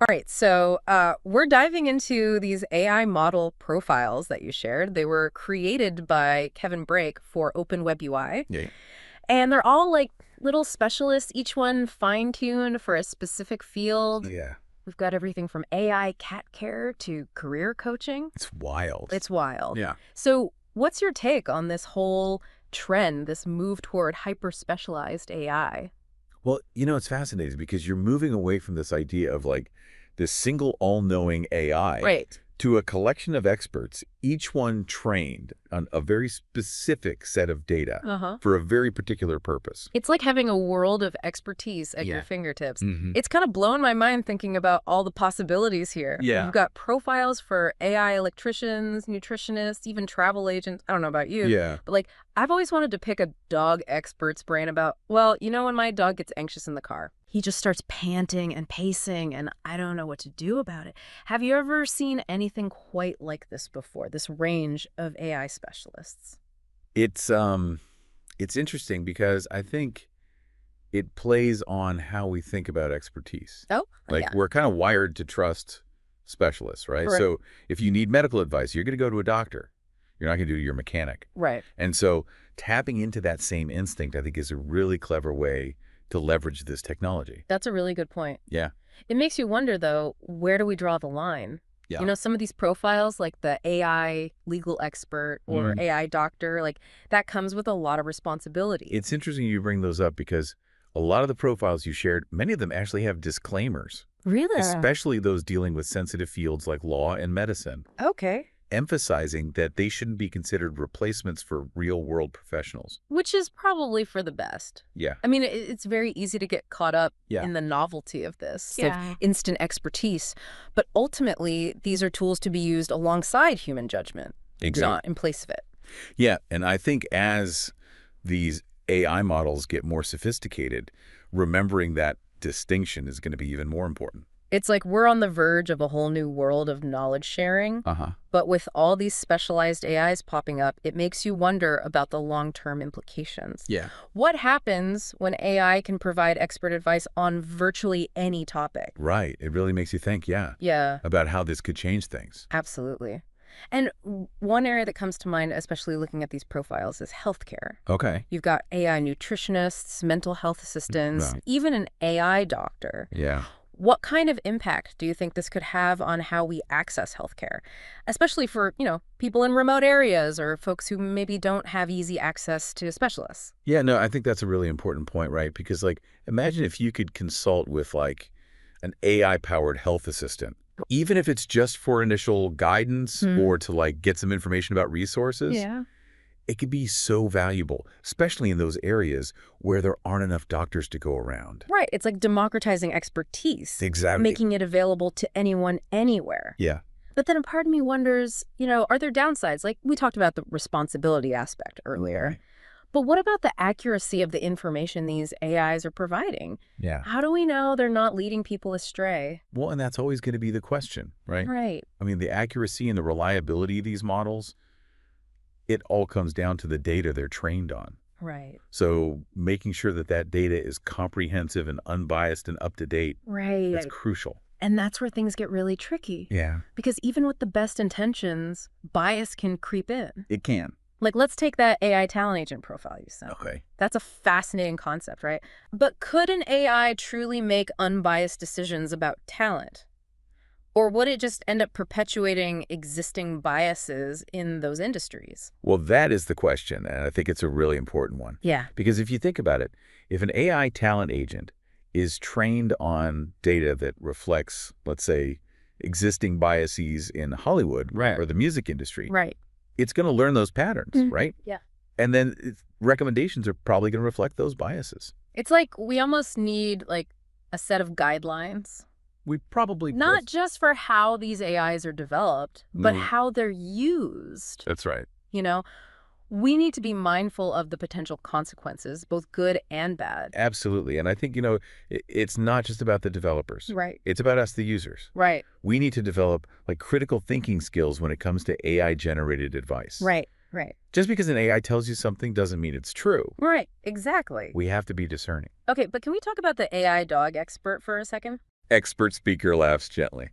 All right, so we're diving into these AI model profiles that you shared. They were created by Kevin Brake for OpenWebUI, Yeah. and they're all like little specialists, each one fine-tuned for a specific field. Yeah. We've got everything from AI cat care to career coaching. It's wild. It's wild. Yeah. So what's your take on this whole trend, this move toward hyper-specialized AI? Well, it's fascinating because you're moving away from this idea of like this single all-knowing AI Right. to a collection of experts, each one trained on a very specific set of data Uh-huh. for a very particular purpose. It's like having a world of expertise at your Yeah. fingertips. Mm-hmm. It's kind of blown my mind thinking about all the possibilities here. Yeah. We've got profiles for AI electricians, nutritionists, even travel agents. I don't know about you, Yeah. but like I've always wanted to pick a dog expert's brain about, well, when my dog gets anxious in the car, he just starts panting and pacing and I don't know what to do about it. Have you ever seen anything quite like this before, this range of AI specialists? It's interesting because I think it plays on how we think about expertise. Oh, Like yeah. we're kind of wired to trust specialists, right? Correct. So if you need medical advice, you're going to go to a doctor. You're not going to do your mechanic. Right. And so tapping into that same instinct, I think, is a really clever way to leverage this technology. That's a really good point. Yeah. It makes you wonder, though, where do we draw the line? Yeah. Some of these profiles, like the AI legal expert or AI doctor, like that comes with a lot of responsibility. It's interesting you bring those up because a lot of the profiles you shared, many of them actually have disclaimers, Really? especially those dealing with sensitive fields like law and medicine, Okay. emphasizing that they shouldn't be considered replacements for real-world professionals. Which is probably for the best. Yeah. I mean, it's very easy to get caught up Yeah. in the novelty of this, Yeah. of instant expertise. But ultimately, these are tools to be used alongside human judgment, not in place of it. Yeah, and I think as these AI models get more sophisticated, remembering that distinction is going to be even more important. It's like we're on the verge of a whole new world of knowledge sharing. Uh-huh. But with all these specialized AIs popping up, it makes you wonder about the long-term implications. Yeah. What happens when AI can provide expert advice on virtually any topic? Right. It really makes you think, Yeah, about how this could change things. absolutely. And one area that comes to mind, especially looking at these profiles, is healthcare. Okay. You've got AI nutritionists, mental health assistants, Right. even an AI doctor. Yeah. What kind of impact do you think this could have on how we access healthcare, especially for, people in remote areas or folks who maybe don't have easy access to specialists? Yeah, no, I think that's a really important point, right? Because, like, imagine if you could consult with, like, an AI-powered health assistant, even if it's just for initial guidance or to, like, get some information about resources. Yeah. It could be so valuable, especially in those areas where there aren't enough doctors to go around. Right. It's like democratizing expertise. Exactly. Making it available to anyone, anywhere. Yeah. But then a part of me wonders, are there downsides? Like we talked about the responsibility aspect earlier. Right. But what about the accuracy of the information these AIs are providing? Yeah. How do we know they're not leading people astray? Well, and that's always going to be the question, right? Right. I mean, the accuracy and the reliability of these models, it all comes down to the data they're trained on. Right. So making sure that that data is comprehensive and unbiased and up to date, Right. that's crucial. And that's where things get really tricky. Yeah. Because even with the best intentions, bias can creep in. It can. Like, let's take that AI talent agent profile you sent. Okay. That's a fascinating concept, right? But could an AI truly make unbiased decisions about talent? Or would it just end up perpetuating existing biases in those industries? Well, that is the question, and I think it's a really important one. Yeah. Because if you think about it, if an AI talent agent is trained on data that reflects, let's say, existing biases in Hollywood or the music industry, Right. it's going to learn those patterns, right? Yeah. And then recommendations are probably going to reflect those biases. It's like we almost need like a set of guidelines, We probably not just for how these AIs are developed, but No. how they're used. That's right. We need to be mindful of the potential consequences, both good and bad. Absolutely. And I think, it's not just about the developers. Right. It's about us, the users. Right. We need to develop like critical thinking skills when it comes to AI-generated advice. Right. Right. Just because an AI tells you something doesn't mean it's true. Right. Exactly. We have to be discerning. Okay, but can we talk about the AI dog expert for a second? Expert speaker laughs gently.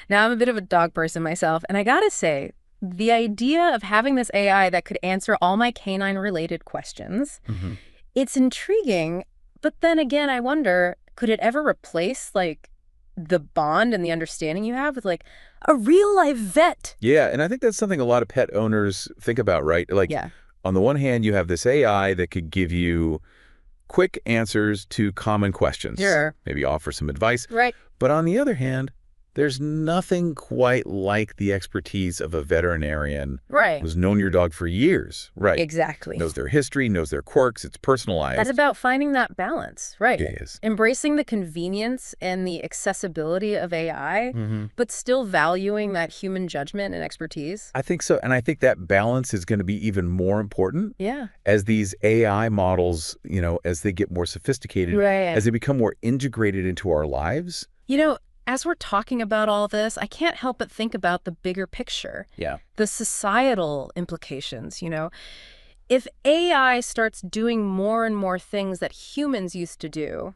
Now, I'm a bit of a dog person myself, and I gotta say, the idea of having this AI that could answer all my canine-related questions, Hmm. it's intriguing, but then again, I wonder, could it ever replace, like, the bond and the understanding you have with, like, a real-life vet? Yeah, and I think that's something a lot of pet owners think about, right? Like, Yeah. on the one hand, you have this AI that could give you quick answers to common questions, Sure. maybe offer some advice. Right. But on the other hand, there's nothing quite like the expertise of a veterinarian Right. who's known your dog for years, right? Exactly. Knows their history, knows their quirks, it's personalized. That's about finding that balance, right? It is. Embracing the convenience and the accessibility of AI, but still valuing that human judgment and expertise. I think so. And I think that balance is going to be even more important Yeah. as these AI models, as they get more sophisticated, Right. as they become more integrated into our lives. As we're talking about all this, I can't help but think about the bigger picture. Yeah. The societal implications. If AI starts doing more and more things that humans used to do,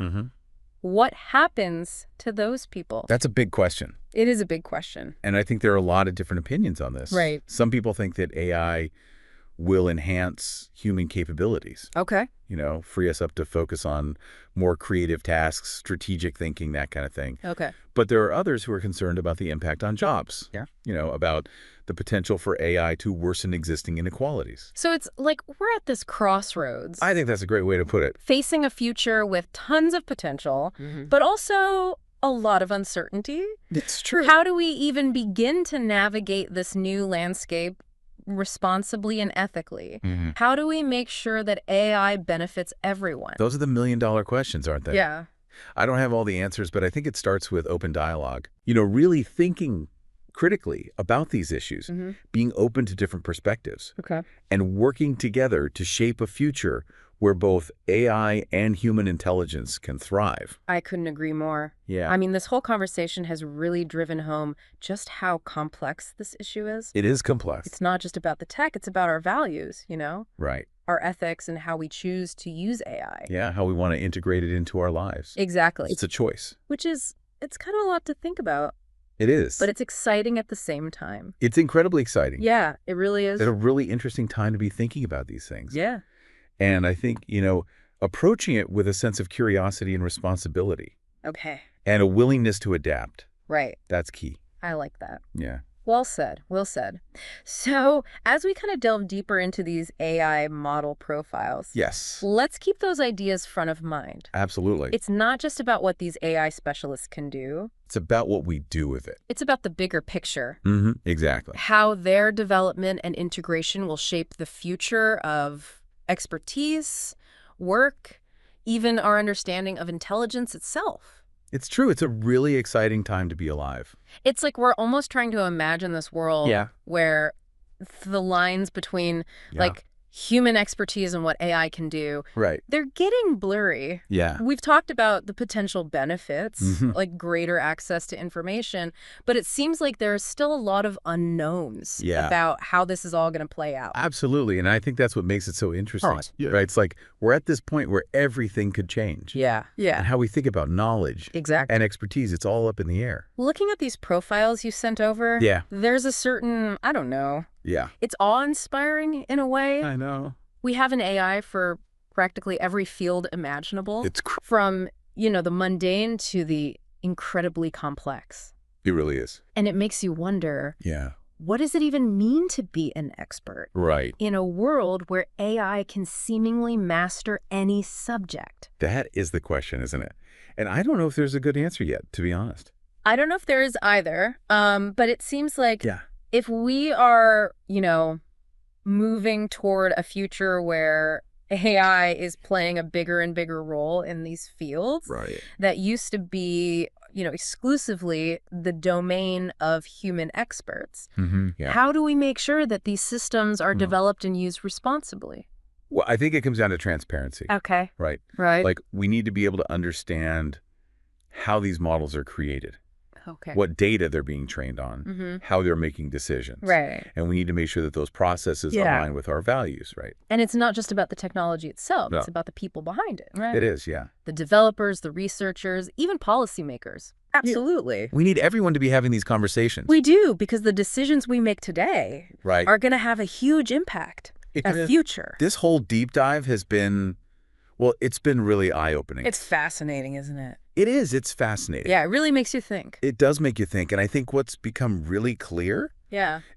what happens to those people? That's a big question. It is a big question. And I think there are a lot of different opinions on this. Right. Some people think that AI will enhance human capabilities, Okay. free us up to focus on more creative tasks, strategic thinking, that kind of thing. Okay. But there are others who are concerned about the impact on jobs. Yeah. About the potential for AI to worsen existing inequalities. So it's like we're at this crossroads. I think that's a great way to put it. Facing a future with tons of potential, but also a lot of uncertainty. It's true. How do we even begin to navigate this new landscape responsibly and ethically? How do we make sure that AI benefits everyone? Those are the million-dollar questions, aren't they? Yeah. I don't have all the answers, but I think it starts with open dialogue. Really thinking critically about these issues, being open to different perspectives, Okay. and working together to shape a future where both AI and human intelligence can thrive. I couldn't agree more. Yeah. I mean, this whole conversation has really driven home just how complex this issue is. It is complex. It's not just about the tech, it's about our values, Right. our ethics and how we choose to use AI. Yeah, how we want to integrate it into our lives. Exactly. It's a choice. It's kind of a lot to think about, It is. but it's exciting at the same time. It's incredibly exciting. Yeah, it really is. It's a really interesting time to be thinking about these things. Yeah. And I think, approaching it with a sense of curiosity and responsibility Okay. and a willingness to adapt. Right. That's key. I like that. Yeah. Well said. Well said. So as we kind of delve deeper into these AI model profiles, Yes. let's keep those ideas front of mind. Absolutely. It's not just about what these AI specialists can do. It's about what we do with it. It's about the bigger picture. Exactly. How their development and integration will shape the future of expertise, work, even our understanding of intelligence itself. It's true. It's a really exciting time to be alive. It's like we're almost trying to imagine this world where the lines between like human expertise and what AI can do, Right. they're getting blurry. Yeah. We've talked about the potential benefits, like greater access to information, but it seems like there's still a lot of unknowns about how this is all going to play out. Absolutely. And I think that's what makes it so interesting. Right. Yeah. Right. It's like we're at this point where everything could change. Yeah. Yeah. And how we think about knowledge Exactly. and expertise, it's all up in the air. Looking at these profiles you sent over, there's a certain, I don't know, Yeah. it's awe-inspiring in a way. I know. We have an AI for practically every field imaginable, It's from, the mundane to the incredibly complex. It really is. And it makes you wonder, Yeah. what does it even mean to be an expert Right. in a world where AI can seemingly master any subject? That is the question, isn't it? And I don't know if there's a good answer yet, to be honest. I don't know if there is either, but it seems like Yeah. if we are, moving toward a future where AI is playing a bigger and bigger role in these fields Right. that used to be, exclusively the domain of human experts, Yeah. how do we make sure that these systems are developed and used responsibly? Well, I think it comes down to transparency. Okay. Right. Right. Like, we need to be able to understand how these models are created. Okay. what data they're being trained on, how they're making decisions. Right. And we need to make sure that those processes align with our values, right? And it's not just about the technology itself. No. It's about the people behind it, right? It is, yeah. The developers, the researchers, even policymakers. Absolutely. We need everyone to be having these conversations. We do, because the decisions we make today right. are going to have a huge impact, a future. This whole deep dive has been, well, it's been really eye-opening. It's fascinating, isn't it? It is. It's fascinating. Yeah, it really makes you think. It does make you think. And I think what's become really clear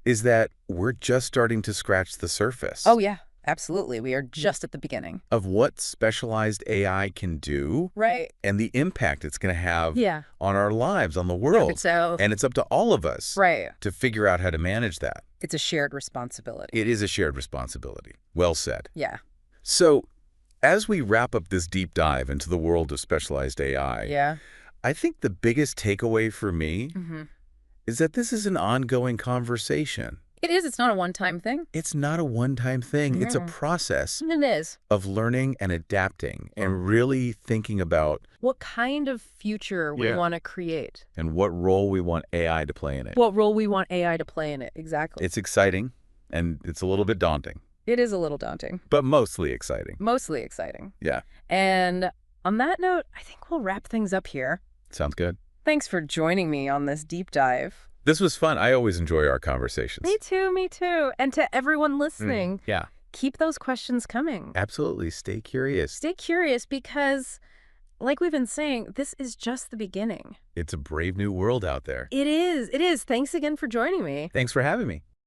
is that we're just starting to scratch the surface. Oh, yeah. Absolutely. We are just at the beginning of what specialized AI can do. Right. And the impact it's going to have on our lives, on the world. So, and it's up to all of us to figure out how to manage that. It's a shared responsibility. It is a shared responsibility. Well said. Yeah. So as we wrap up this deep dive into the world of specialized AI, I think the biggest takeaway for me is that this is an ongoing conversation. It is. It's not a one-time thing. It's not a one-time thing. It's a process it is. of learning and adapting and really thinking about what kind of future we want to create. And what role we want AI to play in it. What role we want AI to play in it. Exactly. It's exciting, and it's a little bit daunting. It is a little daunting. But mostly exciting. Mostly exciting. Yeah. And on that note, I think we'll wrap things up here. Sounds good. Thanks for joining me on this deep dive. This was fun. I always enjoy our conversations. Me too, me too. And to everyone listening, keep those questions coming. Absolutely. Stay curious. Stay curious because, like we've been saying, this is just the beginning. It's a brave new world out there. It is. It is. Thanks again for joining me. Thanks for having me.